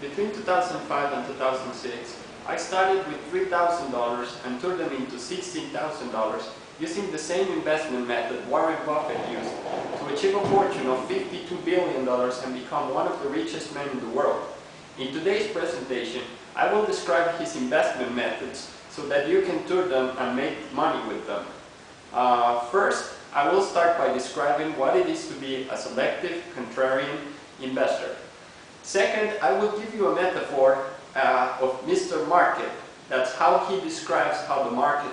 Between 2005 and 2006, I started with $3,000 and turned them into $16,000 using the same investment method Warren Buffett used to achieve a fortune of $52 billion and become one of the richest men in the world. In today's presentation, I will describe his investment methods so that you can turn them and make money with them. First, I will start by describing what it is to be a selective contrarian investor. Second, I will give you a metaphor of Mr. Market. That's how he describes how the market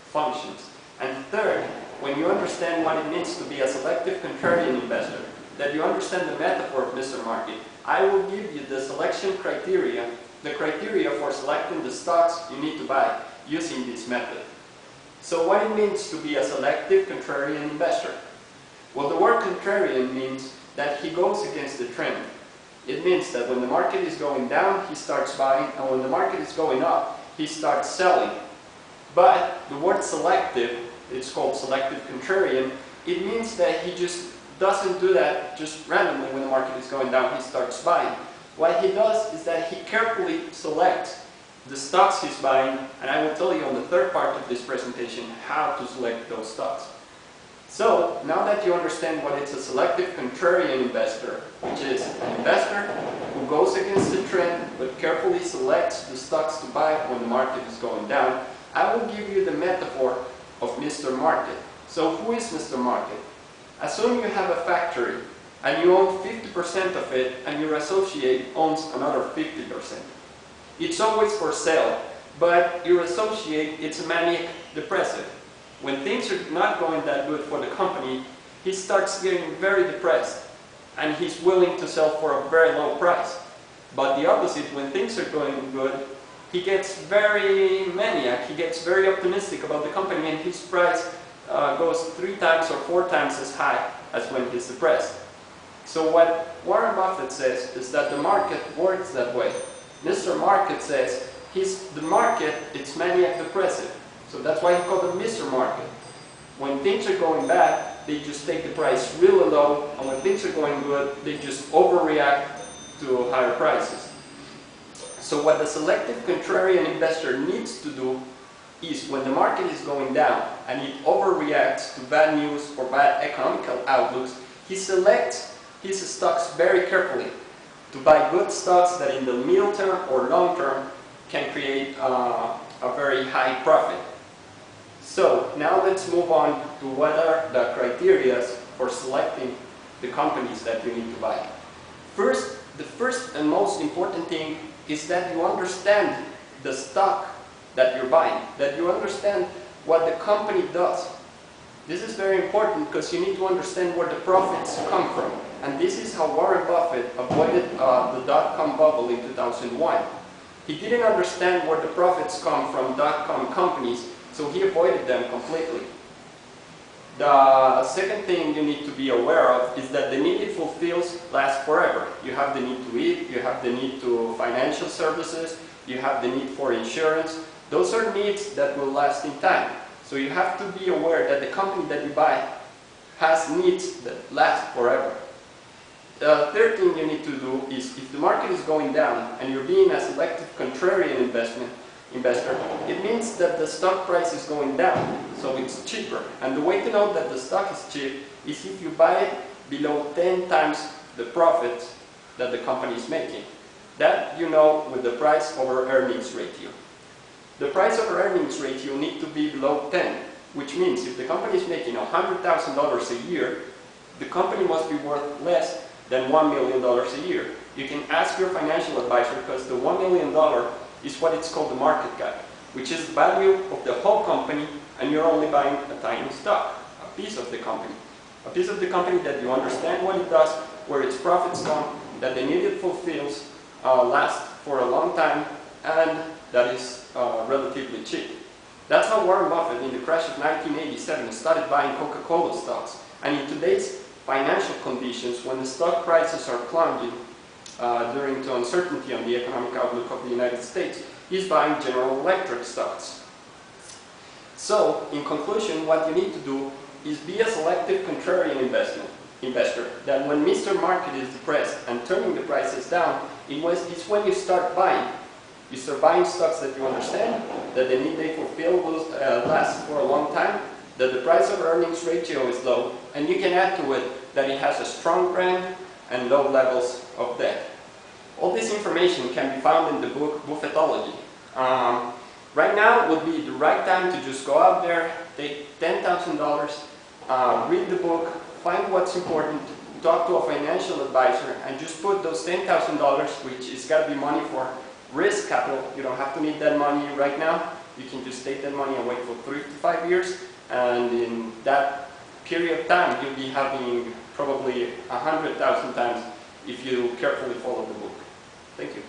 functions. And third, when you understand what it means to be a selective contrarian investor, that you understand the metaphor of Mr. Market, I will give you the selection criteria, the criteria for selecting the stocks you need to buy using this method. So what it means to be a selective contrarian investor? Well, the word contrarian means that he goes against the trend. It means that when the market is going down, he starts buying, and when the market is going up, he starts selling. But the word selective, it's called selective contrarian, it means that he just doesn't do that just randomly when the market is going down, he starts buying. What he does is that he carefully selects the stocks he's buying, and I will tell you on the third part of this presentation how to select those stocks. So, now that you understand what it's a selective contrarian investor, which is an investor who goes against the trend but carefully selects the stocks to buy when the market is going down, I will give you the metaphor of Mr. Market. So, who is Mr. Market? Assume you have a factory and you own 50% of it and your associate owns another 50%. It's always for sale, but your associate, it's a manic depressive. When things are not going that good for the company, he starts getting very depressed and he's willing to sell for a very low price. But the opposite, when things are going good, he gets very maniac, he gets very optimistic about the company, and his price goes 3 times or 4 times as high as when he's depressed. So what Warren Buffett says is that the market works that way. Mr. Market says the market, it's maniac depressive. So that's why he called it Mr. Market. When things are going bad, they just take the price really low, and when things are going good, they just overreact to higher prices. So what the selective contrarian investor needs to do is, when the market is going down and it overreacts to bad news or bad economical outlooks, he selects his stocks very carefully to buy good stocks that in the middle term or long term can create a very high profit. So now let's move on to what are the criteria for selecting the companies that you need to buy. First, the first and most important thing is that you understand the stock that you're buying, that you understand what the company does. This is very important because you need to understand where the profits come from. And this is how Warren Buffett avoided the dot-com bubble in 2001. He didn't understand where the profits come from dot-com companies, so he avoided them completely. The second thing you need to be aware of is that the need it fulfills lasts forever. You have the need to eat, you have the need to financial services, you have the need for insurance. Those are needs that will last in time. So you have to be aware that the company that you buy has needs that last forever. The third thing you need to do is, if the market is going down and you're being a selective contrarian investor, it means that the stock price is going down, so it's cheaper. And the way to know that the stock is cheap is if you buy it below 10 times the profits that the company is making. That you know with the price over earnings ratio. The price over earnings ratio needs to be below 10, which means if the company is making $100,000 a year, the company must be worth less than $1 million a year. You can ask your financial advisor, because the $1 million is what it's called the market cap, which is the value of the whole company, and you're only buying a tiny stock, a piece of the company. A piece of the company that you understand what it does, where its profits come, that the need it fulfills, lasts for a long time, and that is relatively cheap. That's how Warren Buffett in the crash of 1987 started buying Coca-Cola stocks. And in today's financial conditions, when the stock prices are plunging during the uncertainty on the economic outlook of the United States, he's buying General Electric stocks. So, in conclusion, what you need to do is be a selective contrarian investor that when Mr. Market is depressed and turning the prices down, it's when you start buying. You start buying stocks that you understand, that the need they fulfill will last for a long time, that the price of earnings ratio is low, and you can add to it that it has a strong brand and low levels of debt. All this information can be found in the book Buffettology. Right now would be the right time to just go out there, take $10,000, read the book, find what's important, talk to a financial advisor, and just put those $10,000, which is got to be money for risk capital. You don't have to need that money right now. You can just take that money and wait for 3 to 5 years, and in that period of time, you'll be having probably 100,000 times if you carefully follow the book. Thank you.